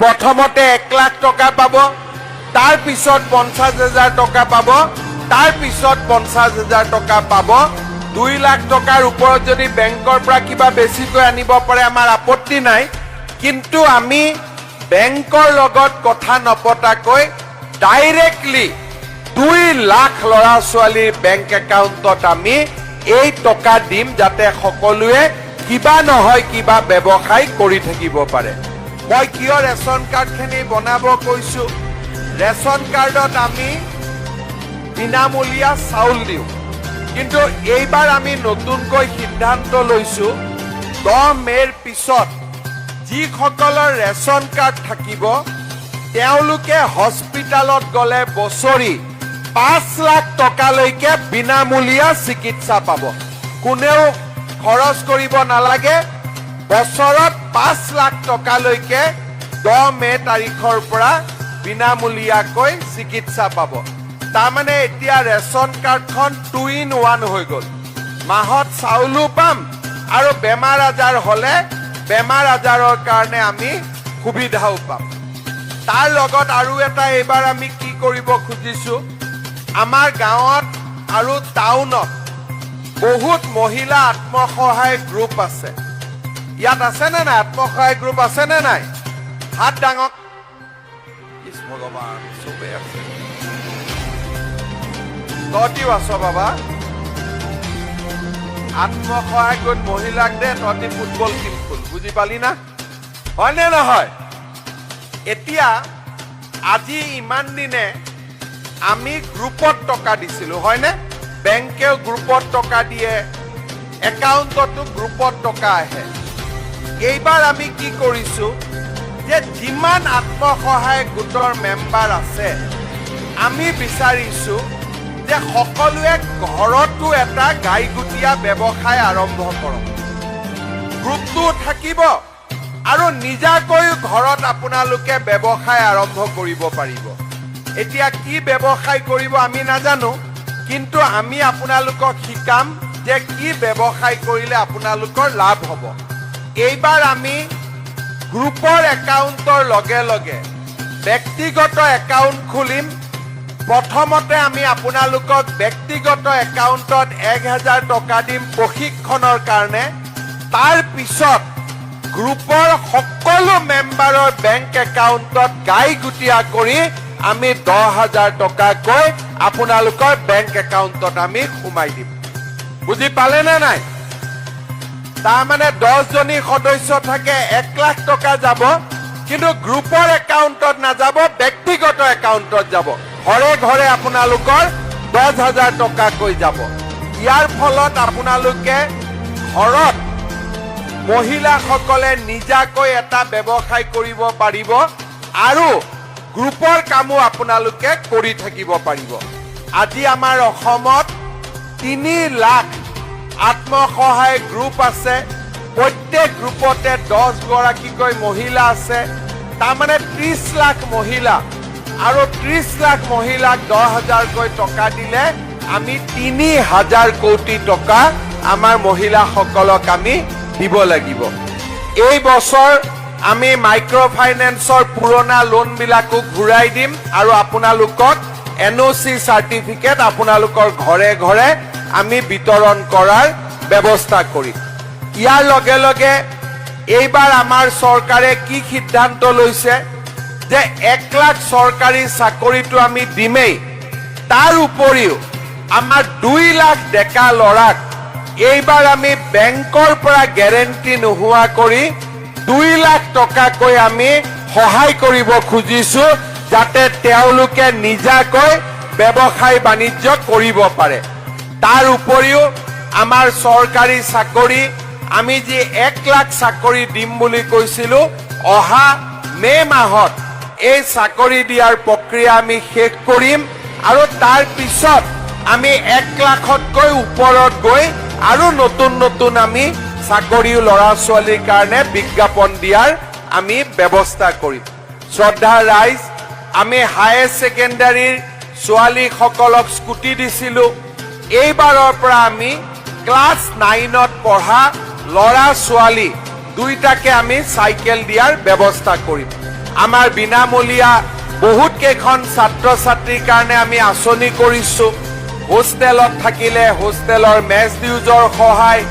প্ৰথমতে 1 লাখ টকা পাব, তাৰ পিছত 50,000 টকা পাব, তাৰ পিছত 50,000 টকা পাব। 2 লাখ টকাৰ ওপৰত যদি বেংকৰ পৰা কিবা বেছিকৈ আনিব পাৰে আমাৰ আপত্তি নাই, কিন্তু আমি বেংকৰ লগত কথা নপতাকৈ ডাইৰেক্টলি 2 লাখ ল'ৰা ছোৱালীৰ বেংক একাউণ্টত আমি এই টকা দিম, যাতে সকলোৱে কিবা নহয় কিবা ব্যৱসায় কৰি থাকিব পাৰে। মই কিয় ৰেচন কাৰ্ডখিনি বনাব কৈছো, ৰেচন কাৰ্ডত আমি বিনামূলীয়া চাউল দিওঁ, কিন্তু এইবাৰ আমি নতুনকৈ সিদ্ধান্ত লৈছো 10 মেৰ পিছত যিসকলৰ ৰেচন কাৰ্ড থাকিব তেওঁলোকে হস্পিটালত গ'লে বছৰি 5 লাখ টকালৈকে বিনামূলীয়া চিকিৎসা পাব। কোনেও খৰচ কৰিব নালাগে, বছৰত 5 লাখ টকালৈকে 10 মে তাৰিখৰ পৰা বিনামূলীয়াকৈ চিকিৎসা পাব। তাৰমানে এতিয়া ৰেচন কাৰ্ডখন 2 in 1 হৈ গ'ল। মাহত চাউলো পাম আৰু বেমাৰ আজাৰ হ'লে বেমাৰ আজাৰৰ কাৰণে আমি সুবিধাও পাম। তাৰ লগত আৰু এটা এইবাৰ আমি কি কৰিব খুজিছো, আমাৰ গাঁৱত আৰু টাউনত বহুত মহিলা আত্মসহায়ক গ্ৰুপ আছে। ইয়াত আছে নে নাই আত্মসহায়ক গ্ৰুপ, আছে নে নাই? হাত ডাঙক। ভগৱান চবে আছে, তহঁতিও আছ বাবা। আত্মসহায়ক গোট মহিলাক দে, তহঁতি ফুটবল কিন ফুল, বুজি পালি না? হয় নে নহয়? এতিয়া আজি ইমান দিনে আমি গ্ৰুপত টকা দিছিলো, হয়নে? বেংকেও গ্ৰুপত টকা দিয়ে, একাউণ্টতো গ্ৰুপত টকা আহে। এইবাৰ আমি কি কৰিছো যে যিমান আত্মসহায়ক গোটৰ মেম্বাৰ আছে আমি বিচাৰিছো যে সকলোৱে ঘৰতো এটা গাইগুটীয়া ব্যৱসায় আৰম্ভ কৰক। গ্ৰুপটো থাকিব আৰু নিজাকৈও ঘৰত আপোনালোকে ব্যৱসায় আৰম্ভ কৰিব পাৰিব। এতিয়া কি ব্যৱসায় কৰিব আমি নাজানো, কিন্তু আমি আপোনালোকক শিকাম যে কি ব্যৱসায় কৰিলে আপোনালোকৰ লাভ হ'ব। এইবাৰ আমি গ্ৰুপৰ একাউণ্টৰ লগে লগে ব্যক্তিগত একাউণ্ট খুলিম। প্ৰথমতে আমি আপোনালোকক ব্যক্তিগত একাউণ্টত 1,000 টকা দিম প্ৰশিক্ষণৰ কাৰণে। তাৰ পিছত গ্ৰুপৰ সকলো মেম্বাৰৰ বেংক একাউণ্টত গাইগুটীয়া কৰি আমি 10,000 টকাকৈ আপোনালোকৰ বেংক একাউণ্টত আমি সোমাই দিম। বুজি পালে নে নাই? তাৰমানে 10 জনী সদস্য থাকে, 1 লাখ টকা যাব, কিন্তু গ্ৰুপৰ একাউণ্টত নাযাব, ব্যক্তিগত একাউণ্টত যাব। ঘৰে ঘৰে আপোনালোকৰ 10,000 টকাকৈ যাব। ইয়াৰ ফলত আপোনালোকে ঘৰত মহিলাসকলে নিজাকৈ এটা ব্যৱসায় কৰিব পাৰিব আৰু গ্ৰুপৰ কামো আপোনালোকে কৰি থাকিব পাৰিব। আজি আমাৰ অসমত 3 লাখ আত্মসহায়ক গ্ৰুপ আছে। প্ৰত্যেক গ্ৰুপতে 10 গৰাকীকৈ মহিলা আছে। তাৰমানে 30 লাখ মহিলা, আৰু 30 লাখ মহিলাক 10,000কৈ টকা দিলে আমি 3,000 কোটি টকা আমাৰ মহিলাসকলক আমি দিব লাগিব। এই বছৰ আমি মাইক্ৰ ফাইনেন্সৰ পুৰণা লোনবিলাকো ঘূৰাই দিম আৰু আপোনালোকক NOC চাৰ্টিফিকেট আপোনালোকৰ ঘৰে ঘৰে আমি বিতৰণ কৰাৰ ব্যৱস্থা কৰিম। ইয়াৰ লগে লগে এইবাৰ আমাৰ চৰকাৰে কি সিদ্ধান্ত লৈছে যে 1 লাখ চৰকাৰী চাকৰিটো আমি দিমেই, তাৰ উপৰিও আমাৰ 2 লাখ ডেকা ল'ৰাক এইবাৰ আমি বেংকৰ পৰা গ্যাৰেণ্টি নোহোৱা কৰি 2 লাখ টকাকৈ আমি সহায় কৰিব খুজিছো, যাতে তেওঁলোকে নিজাকৈ ব্যৱসায় বাণিজ্য কৰিব পাৰে। তাৰ উপৰিও আমাৰ চৰকাৰী চাকৰি, আমি যি 1 লাখ চাকৰি দিম বুলি কৈছিলো, অহা মে মাহত এই চাকৰি দিয়াৰ প্ৰক্ৰিয়া আমি শেষ কৰিম আৰু তাৰ পিছত আমি 1 লাখতকৈ ওপৰত গৈ আৰু নতুন নতুন আমি চাকৰি ল'ৰা ছোৱালীৰ কাৰণে বিজ্ঞাপন দিয়াৰ আমি ব্যৱস্থা কৰিম। শ্ৰদ্ধা ৰাইজ, আমি হায়াৰ ছেকেণ্ডাৰীৰ ছোৱালীসকলক স্কুটি দিছিলো। এইবাৰৰ পৰা আমি ক্লাছ 9ত পঢ়া ল'ৰা ছোৱালী দুইটাকে আমি চাইকেল দিয়াৰ ব্যৱস্থা কৰিম। আমাৰ বিনামূলীয়া বহুত কেইখন ছাত্ৰ ছাত্ৰীৰ কাৰণে আমি আঁচনি কৰিছো হোষ্টেলত থাকিলে হোষ্টেলৰ মেছ ডিউজৰ সহায়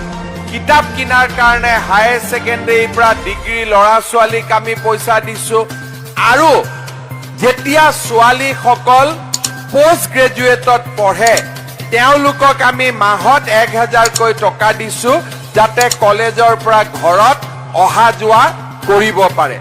কিতাপ কিনাৰ কাৰণে হায়াৰ ছেকেণ্ডেৰীৰ পৰা ডিগ্ৰী ল'ৰা ছোৱালীক আমি পইচা দিছো আৰু যেতিয়া ছোৱালীসকল পোষ্ট গ্ৰেজুৱেটত পঢ়ে তেওঁলোকক আমি মাহত 1000কৈ টকা দিছো যাতে কলেজৰ পৰা ঘৰত অহা যোৱা কৰিব পাৰে